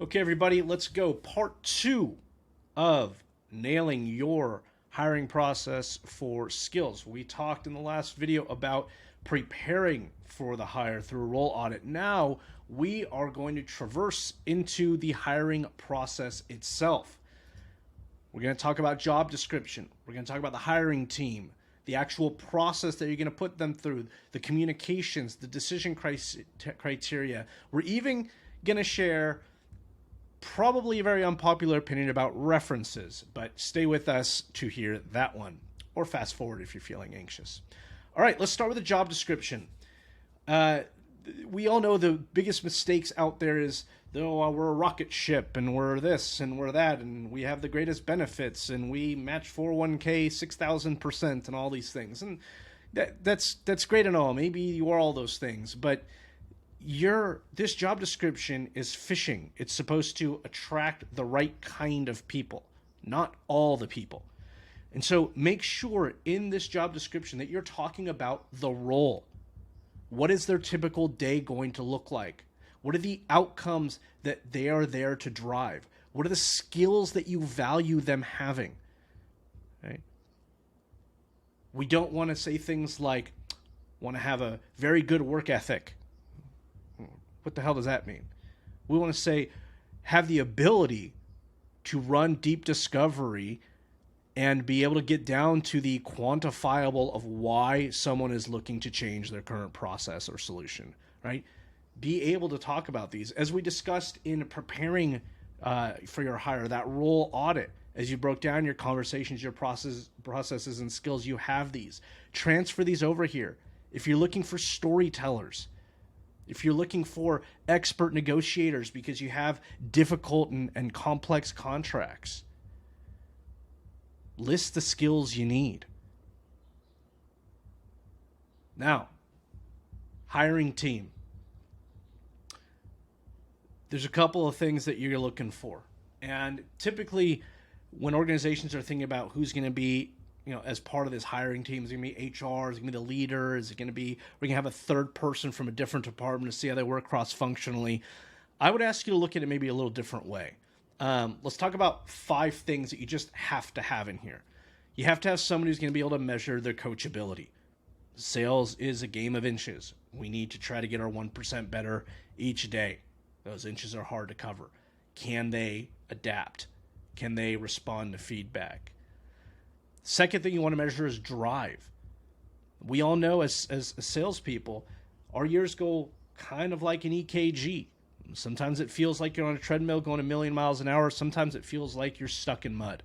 Okay, everybody, let's go. Part two of nailing your hiring process for skills. We talked in the last video about preparing for the hire through a role audit. Now we are going to traverse into the hiring process itself. We're going to talk about job description. We're going to talk about the hiring team, the actual process that you're going to put them through, the communications, the decision criteria. We're even going to share probably a very unpopular opinion about references, but stay with us to hear that one, or fast forward if you're feeling anxious. All right, let's start with the job description. We all know the biggest mistakes out there is, oh, we're a rocket ship and we're this and we're that and we have the greatest benefits and we match 401k 6,000% and all these things. And that's great and all. Maybe you are all those things, but this job description is fishing. It's supposed to attract the right kind of people, not all the people. And so make sure in this job description that you're talking about the role. What is their typical day going to look like? What are the outcomes that they are there to drive? What are the skills that you value them having? Right? We don't want to say things like, want to have a very good work ethic. What the hell does that mean? We want to say, have the ability to run deep discovery and be able to get down to the quantifiable of why someone is looking to change their current process or solution, right? Be able to talk about these. As we discussed in preparing for your hire, that role audit, as you broke down your conversations, your processes and skills, you have these. Transfer these over here. If you're looking for storytellers, if you're looking for expert negotiators because you have difficult and complex contracts, list the skills you need. Now, hiring team. There's a couple of things that you're looking for. And typically, when organizations are thinking about who's going to be as part of this hiring team, is it going to be HR? Is it going to be the leader? Is it going to be, we're going to have a third person from a different department to see how they work cross-functionally? I would ask you to look at it maybe a little different way. Let's talk about 5 things that you just have to have in here. You have to have somebody who's going to be able to measure their coachability. Sales is a game of inches. We need to try to get our 1% better each day. Those inches are hard to cover. Can they adapt? Can they respond to feedback? Second thing you want to measure is drive. We all know as salespeople, our years go kind of like an EKG. Sometimes it feels like you're on a treadmill going 1,000,000 miles an hour. Sometimes it feels like you're stuck in mud.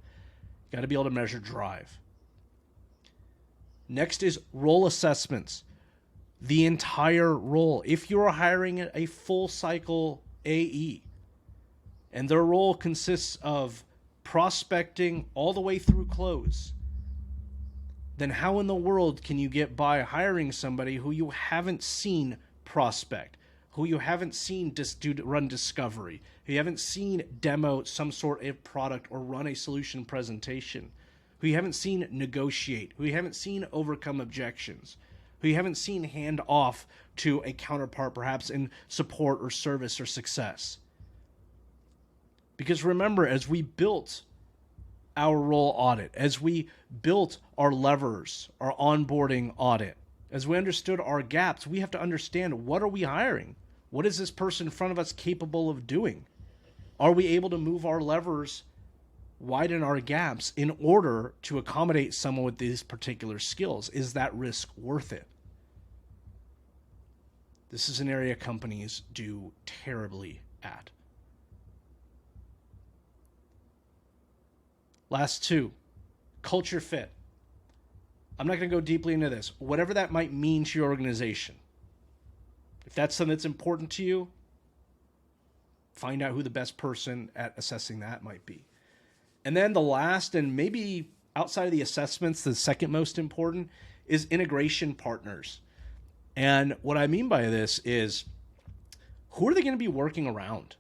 You got to be able to measure drive. Next is role assessments. The entire role. If you're hiring a full cycle AE and their role consists of prospecting all the way through close, then how in the world can you get by hiring somebody who you haven't seen prospect, who you haven't seen run discovery, who you haven't seen demo some sort of product or run a solution presentation, who you haven't seen negotiate, who you haven't seen overcome objections, who you haven't seen hand off to a counterpart perhaps in support or service or success? Because remember, as we built our role audit, as we built our levers, our onboarding audit, as we understood our gaps, we have to understand, what are we hiring? What is this person in front of us capable of doing? Are we able to move our levers, widen our gaps in order to accommodate someone with these particular skills? Is that risk worth it? This is an area companies do terribly at. Last 2, culture fit. I'm not going to go deeply into this. Whatever that might mean to your organization. If that's something that's important to you, find out who the best person at assessing that might be. And then the last, and maybe outside of the assessments, the second most important, is integration partners. And what I mean by this is, who are they going to be working around?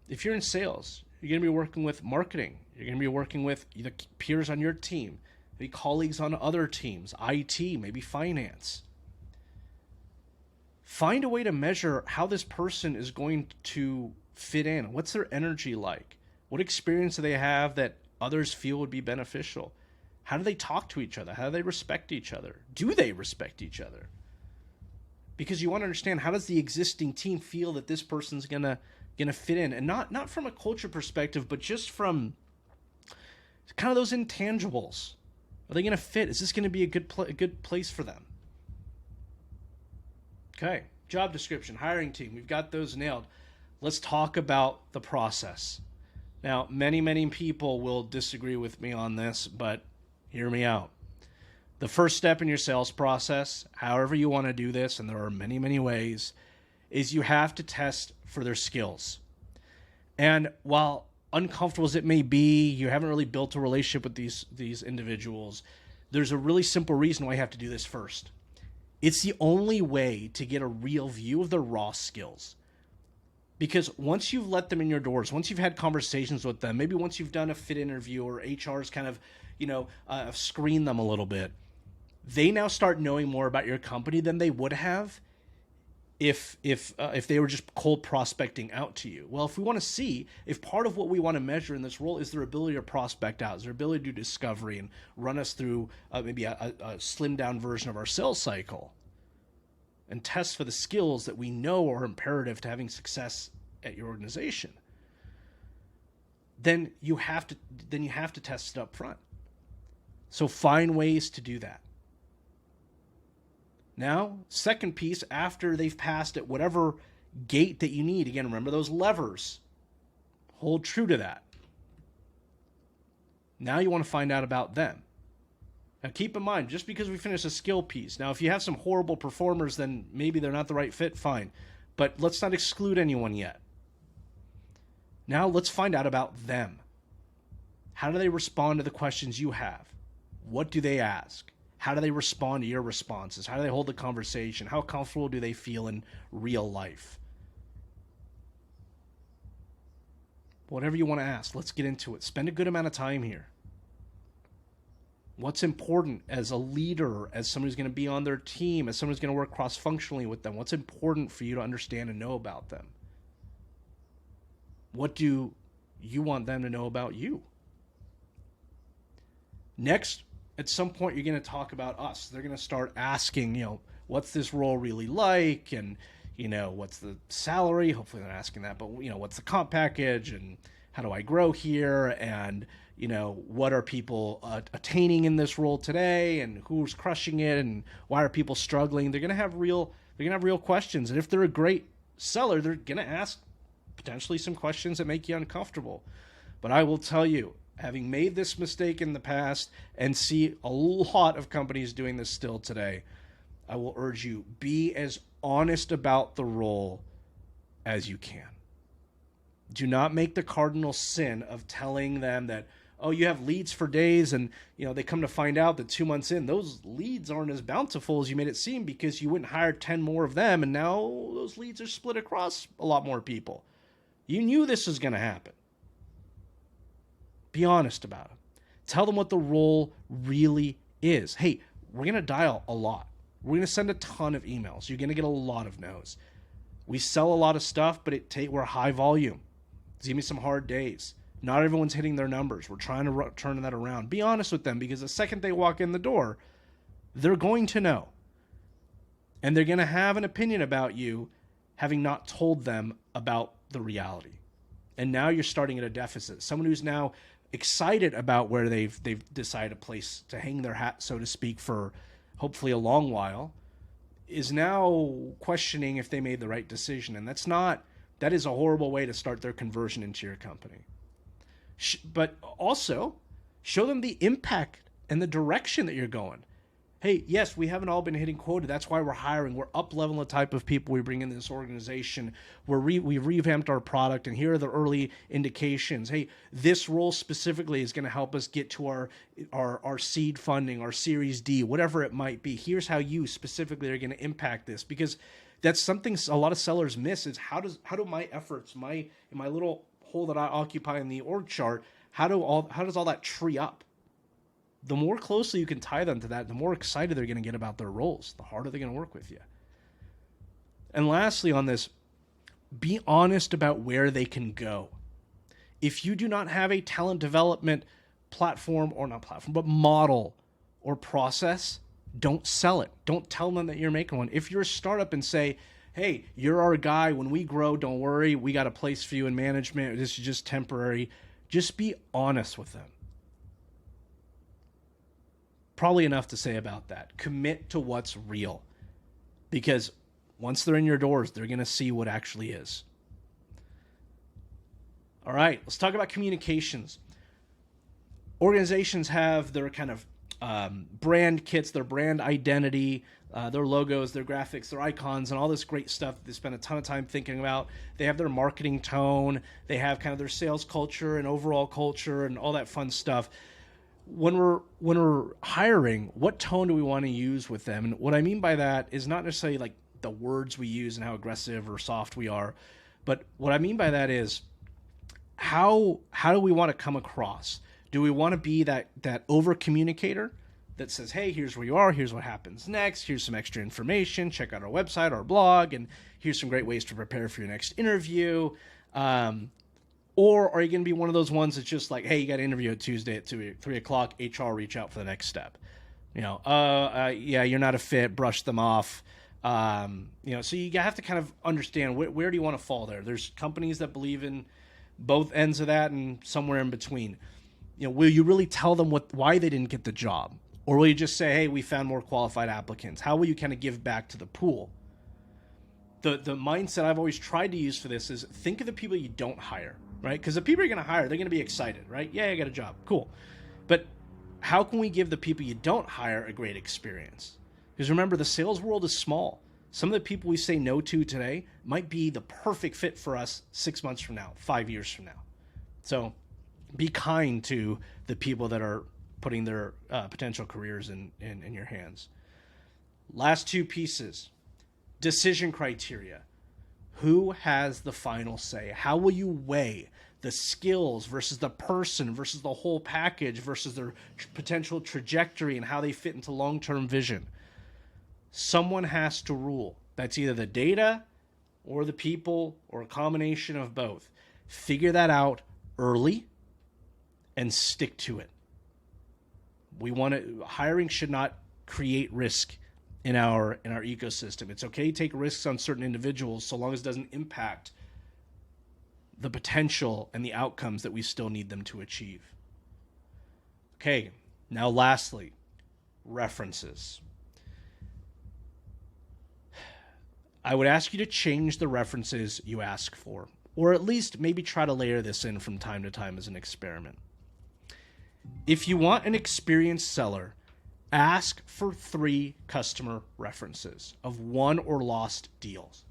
If you're in sales, you're going to be working with marketing. You're going to be working with the peers on your team, maybe colleagues on other teams, IT, maybe finance. Find a way to measure how this person is going to fit in? What's their energy like? What experience do they have that others feel would be beneficial? How do they talk to each other? How do they respect each other? Do they respect each other? Because you want to understand, how does the existing team feel that this person's gonna fit in, and not from a culture perspective, but just from kind of those intangibles. Are they gonna fit? Is this gonna be a good place for them? Okay, job description, hiring team. We've got those nailed. Let's talk about the process. Now, many people will disagree with me on this, but hear me out. The first step in your sales process, however you want to do this, and there are many ways, is you have to test for their skills. And while uncomfortable as it may be, you haven't really built a relationship with these individuals, there's a really simple reason why you have to do this first. It's the only way to get a real view of their raw skills. Because once you've let them in your doors, once you've had conversations with them, maybe once you've done a fit interview or HR's kind of, screened them a little bit, they now start knowing more about your company than they would have if they were just cold prospecting out to you. Well, if we want to see if part of what we want to measure in this role is their ability to prospect out, is their ability to do discovery and run us through maybe a slimmed down version of our sales cycle, and test for the skills that we know are imperative to having success at your organization, then you have to test it up front. So find ways to do that. Now, second piece, after they've passed at whatever gate that you need, again, remember those levers. Hold true to that. Now you want to find out about them. Now keep in mind, just because we finish a skill piece, now if you have some horrible performers, then maybe they're not the right fit, fine. But let's not exclude anyone yet. Now let's find out about them. How do they respond to the questions you have? What do they ask? How do they respond to your responses? How do they hold the conversation? How comfortable do they feel in real life? Whatever you want to ask, let's get into it. Spend a good amount of time here. What's important as a leader, as someone who's going to be on their team, as someone who's going to work cross-functionally with them? What's important for you to understand and know about them? What do you want them to know about you? Next, at some point, you're going to talk about us. They're going to start asking, what's this role really like? And, what's the salary? Hopefully they're not asking that, but, what's the comp package? And how do I grow here? And, what are people attaining in this role today? And who's crushing it? And why are people struggling? They're going to have real questions. And if they're a great seller, they're going to ask potentially some questions that make you uncomfortable. But I will tell you, having made this mistake in the past and see a lot of companies doing this still today, I will urge you, be as honest about the role as you can. Do not make the cardinal sin of telling them that, oh, you have leads for days, and they come to find out that 2 months in, those leads aren't as bountiful as you made it seem because you went and hired 10 more of them, and now those leads are split across a lot more people. You knew this was going to happen. Be honest about it. Tell them what the role really is. Hey, we're going to dial a lot. We're going to send a ton of emails. You're going to get a lot of no's. We sell a lot of stuff, but we're high volume. There's going to be some hard days. Not everyone's hitting their numbers. We're trying to turn that around. Be honest with them, because the second they walk in the door, they're going to know. And they're going to have an opinion about you, having not told them about the reality. And now you're starting at a deficit. Someone who's now excited about where they've decided a place to hang their hat, so to speak, for hopefully a long while, is now questioning if they made the right decision. And that is a horrible way to start their conversion into your company. But also show them the impact and the direction that you're going. Hey, yes, we haven't all been hitting quota. That's why we're hiring. We're up-leveling the type of people we bring in this organization. We've revamped our product, and here are the early indications. Hey, this role specifically is going to help us get to our seed funding, our Series D, whatever it might be. Here's how you specifically are going to impact this, because that's something a lot of sellers miss, is how do my efforts, in my little hole that I occupy in the org chart, how does all that tree up? The more closely you can tie them to that, the more excited they're going to get about their roles, the harder they're going to work with you. And lastly on this, Be honest about where they can go. If you do not have a talent development platform, or not platform, but model or process, don't sell it. Don't tell them that you're making one. If you're a startup and say, hey, you're our guy, when we grow, don't worry, we got a place for you in management, this is just temporary, just be honest with them. Probably enough to say about that. Commit to what's real. Because once they're in your doors, they're going to see what actually is. All right, let's talk about communications. Organizations have their kind of brand kits, their brand identity, their logos, their graphics, their icons, and all this great stuff that they spend a ton of time thinking about. They have their marketing tone. They have kind of their sales culture and overall culture and all that fun stuff. When we're hiring, what tone do we want to use with them? And what I mean by that is not necessarily like the words we use and how aggressive or soft we are, but what I mean by that is how do we want to come across? Do we want to be that over communicator that says, hey, here's where you are, here's what happens next, here's some extra information, check out our website, our blog, and here's some great ways to prepare for your next interview? Or are you going to be one of those ones that's just like, hey, you got an interview at Tuesday at 3 o'clock, HR reach out for the next step? Yeah, you're not a fit, brush them off. So you have to kind of understand where do you want to fall there? There's companies that believe in both ends of that and somewhere in between. Will you really tell them why they didn't get the job? Or will you just say, hey, we found more qualified applicants? How will you kind of give back to the pool? The mindset I've always tried to use for this is think of the people you don't hire, right? Because the people you're going to hire, they're going to be excited, right? Yeah, I got a job. Cool. But how can we give the people you don't hire a great experience? Because remember, the sales world is small. Some of the people we say no to today might be the perfect fit for us 6 months from now, 5 years from now. So be kind to the people that are putting their potential careers in your hands. Last two pieces. Decision criteria. Who has the final say? How will you weigh the skills versus the person versus the whole package versus their potential trajectory and how they fit into long-term vision? Someone has to rule. That's either the data or the people or a combination of both. Figure that out early and stick to it. Hiring should not create risk in our ecosystem. It's okay to take risks on certain individuals so long as it doesn't impact the potential and the outcomes that we still need them to achieve. Okay, now lastly, references. I would ask you to change the references you ask for, or at least maybe try to layer this in from time to time as an experiment. If you want an experienced seller, ask for 3 customer references of won or lost deals.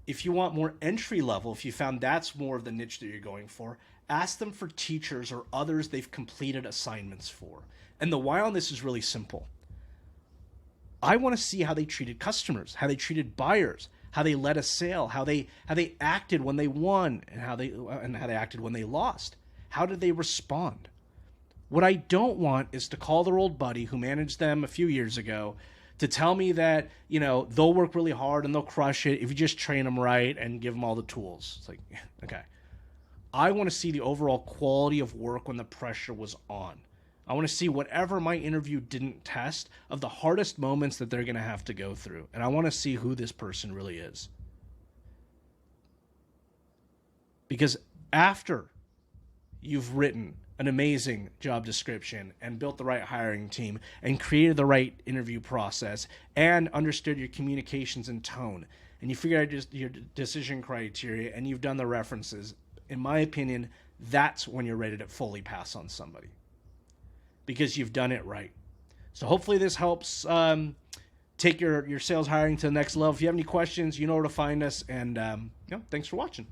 If you want more entry level, if you found that's more of the niche that you're going for, ask them for teachers or others they've completed assignments for. And the why on this is really simple. I want to see how they treated customers, how they treated buyers, how they led a sale, how they acted when they won, and how they acted when they lost. How did they respond? What I don't want is to call their old buddy who managed them a few years ago to tell me that, they'll work really hard and they'll crush it if you just train them right and give them all the tools. It's like, okay. I want to see the overall quality of work when the pressure was on. I want to see whatever my interview didn't test of the hardest moments that they're going to have to go through. And I want to see who this person really is. Because after you've written an amazing job description and built the right hiring team and created the right interview process and understood your communications and tone, and you figure out your decision criteria and you've done the references, in my opinion, that's when you're ready to fully pass on somebody. Because you've done it right. So hopefully this helps take your sales hiring to the next level. If you have any questions, you know where to find us. And thanks for watching.